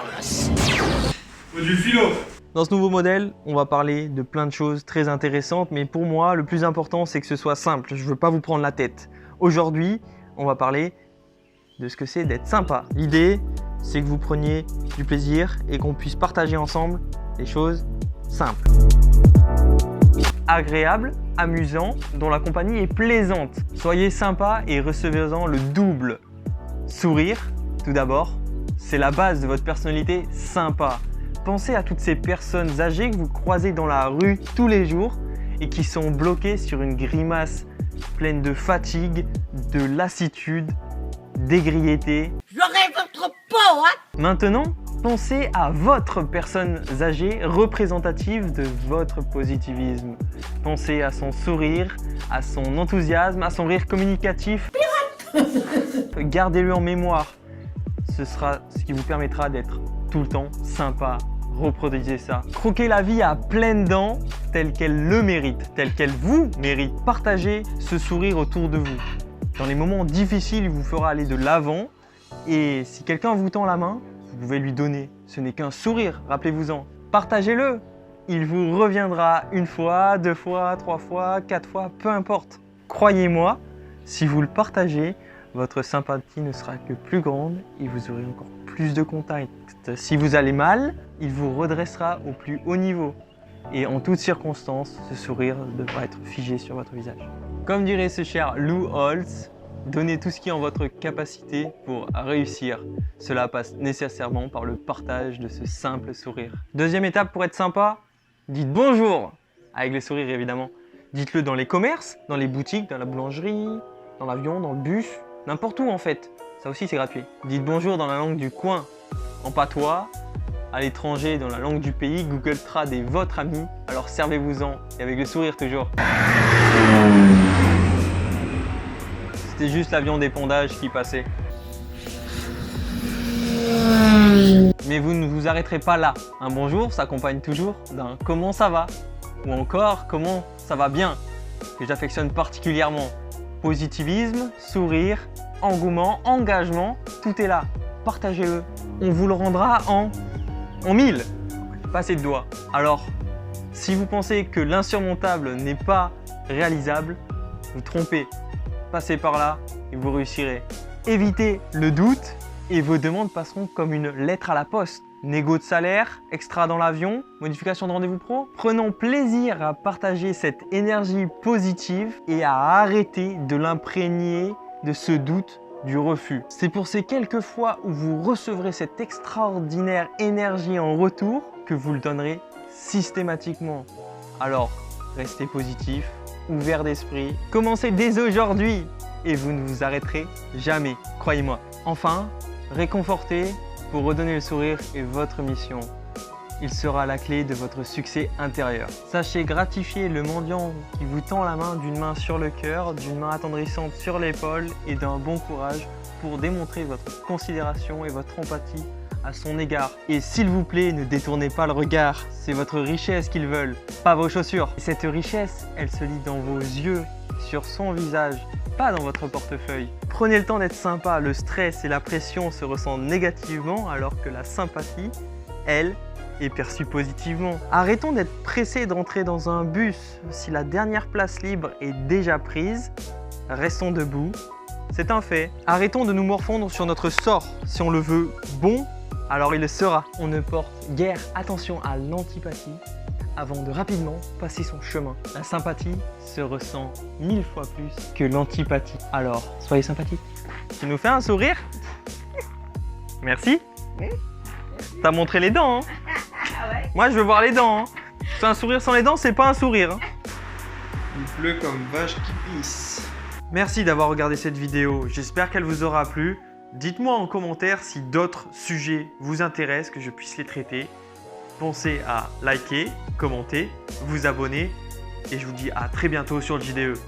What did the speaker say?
Charles. Du philo. Dans ce nouveau modèle, on va parler de plein de choses très intéressantes, mais pour moi, le plus important, c'est que ce soit simple. Je ne veux pas vous prendre la tête. Aujourd'hui, on va parler de ce que c'est d'être sympa. L'idée, c'est que vous preniez du plaisir et qu'on puisse partager ensemble des choses simples. Agréable, amusant, dont la compagnie est plaisante. Soyez sympa et recevez-en le double. Sourire, tout d'abord, c'est la base de votre personnalité sympa. Pensez à toutes ces personnes âgées que vous croisez dans la rue tous les jours et qui sont bloquées sur une grimace pleine de fatigue, de lassitude, d'aigriété. J'aurai votre peau, hein. Maintenant, pensez à votre personne âgée représentative de votre positivisme. Pensez à son sourire, à son enthousiasme, à son rire communicatif. Gardez-le en mémoire. Ce sera ce qui vous permettra d'être tout le temps sympa. Reproduisez ça. Croquez la vie à pleines dents, telle qu'elle le mérite, telle qu'elle vous mérite. Partagez ce sourire autour de vous. Dans les moments difficiles, il vous fera aller de l'avant. Et si quelqu'un vous tend la main, vous pouvez lui donner. Ce n'est qu'un sourire, rappelez-vous-en. Partagez-le. Il vous reviendra une fois, 2 fois, 3 fois, 4 fois, peu importe. Croyez-moi, si vous le partagez, votre sympathie ne sera que plus grande et vous aurez encore plus de contacts. Si vous allez mal, il vous redressera au plus haut niveau. Et en toutes circonstances, ce sourire devra être figé sur votre visage. Comme dirait ce cher Lou Holtz, donnez tout ce qui est en votre capacité pour réussir. Cela passe nécessairement par le partage de ce simple sourire. Deuxième étape pour être sympa, dites bonjour, avec le sourire évidemment. Dites-le dans les commerces, dans les boutiques, dans la boulangerie, dans l'avion, dans le bus, n'importe où en fait. Ça aussi c'est gratuit. Dites bonjour dans la langue du coin, en patois, à l'étranger, dans la langue du pays. Google Trad est votre ami, alors servez-vous-en et avec le sourire toujours. C'était juste l'avion d'épondage qui passait. Mais vous ne vous arrêterez pas là. Un bonjour s'accompagne toujours d'un comment ça va ou encore comment ça va bien, que j'affectionne particulièrement. Positivisme, sourire, engouement, engagement, tout est là. Partagez-le. On vous le rendra en 1000. Pas assez de doigts. Alors, si vous pensez que l'insurmontable n'est pas réalisable, vous trompez. Passez par là et vous réussirez. Évitez le doute et vos demandes passeront comme une lettre à la poste. Négo de salaire, extra dans l'avion, modification de rendez-vous pro. Prenons plaisir à partager cette énergie positive et à arrêter de l'imprégner de ce doute du refus. C'est pour ces quelques fois où vous recevrez cette extraordinaire énergie en retour que vous le donnerez systématiquement. Alors, restez positif, ouvert d'esprit, commencez dès aujourd'hui et vous ne vous arrêterez jamais, croyez-moi. Enfin, réconfortez pour redonner le sourire est votre mission. Il sera la clé de votre succès intérieur. Sachez gratifier le mendiant qui vous tend la main d'une main sur le cœur, d'une main attendrissante sur l'épaule et d'un bon courage pour démontrer votre considération et votre empathie à son égard. Et s'il vous plaît, ne détournez pas le regard. C'est votre richesse qu'ils veulent, pas vos chaussures. Et cette richesse, elle se lit dans vos yeux, sur son visage, pas dans votre portefeuille. Prenez le temps d'être sympa. Le stress et la pression se ressentent négativement alors que la sympathie, elle, est perçue positivement. Arrêtons d'être pressés d'entrer dans un bus. Si la dernière place libre est déjà prise, restons debout. C'est un fait. Arrêtons de nous morfondre sur notre sort. Si on le veut bon, alors il le sera. On ne porte guère attention à l'antipathie avant de rapidement passer son chemin. La sympathie se ressent 1000 fois plus que l'antipathie. Alors, soyez sympathique. Tu nous fais un sourire? Merci. T'as montré les dents, hein? Moi, je veux voir les dents, hein. C'est un sourire sans les dents, c'est pas un sourire, hein. Il pleut comme vache qui pisse. Merci d'avoir regardé cette vidéo. J'espère qu'elle vous aura plu. Dites-moi en commentaire si d'autres sujets vous intéressent, que je puisse les traiter. Pensez à liker, commenter, vous abonner et je vous dis à très bientôt sur le JDE.